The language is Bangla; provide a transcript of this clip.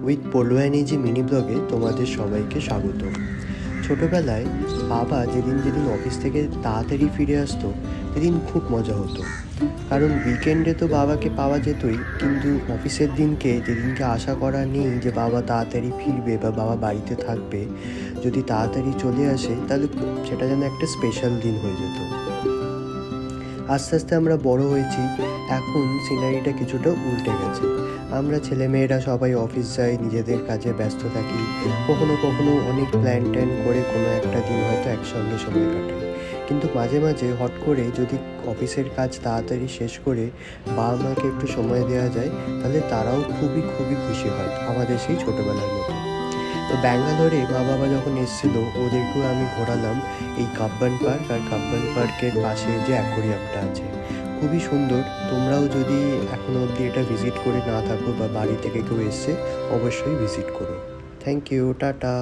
উইথ পলুয়ানিজি মিনি ব্লগে তোমাদের সবাইকে স্বাগত। ছোটোবেলায় বাবা যেদিন যেদিন অফিস থেকে তাড়াতাড়ি ফিরে আসতো সেদিন খুব মজা হতো, কারণ উইকেন্ডে তো বাবাকে পাওয়া যেতই, কিন্তু অফিসের দিনকে যেদিনকে আশা করা নেই যে বাবা তাড়াতাড়ি ফিরবে বা বাবা বাড়িতে থাকবে, যদি তাড়াতাড়ি চলে আসে তাহলে সেটা যেন একটা স্পেশাল দিন হয়ে যেত। আস্তে আস্তে আমরা বড় হয়েছি, এখন সিনারিটা কিছুটা উল্টে গেছে। আমরা ছেলেমেয়েরা সবাই অফিস যাই, নিজেদের কাজে ব্যস্ত থাকি, কখনো কখনো অনেক প্ল্যান ট্যান করে কোনো একটা দিন হয়তো একসঙ্গে সময় কাটাই। কিন্তু মাঝে মাঝে হট করে যদি অফিসের কাজ তাড়াতাড়ি শেষ করে বাবা মাকে একটু সময় দেওয়া যায়, তাহলে তারাও খুবই খুবই খুশি হয়, আমাদের সেই ছোটোবেলার মতো। তো ব্যাঙ্গালোরে মা বাবা যখন এসেছিলো, ওদেরকেও আমি ঘোরালাম এই কাব্বান পার্ক, আর কাব্বান পার্কের পাশে যে অ্যাকোরিয়ামটা আছে, খুবই সুন্দর। তোমরাও যদি এখনও অবধি এটা ভিজিট করে না থাকো বা বাড়ি থেকে কেউ এসছে, অবশ্যই ভিজিট করো। Thank you, tata.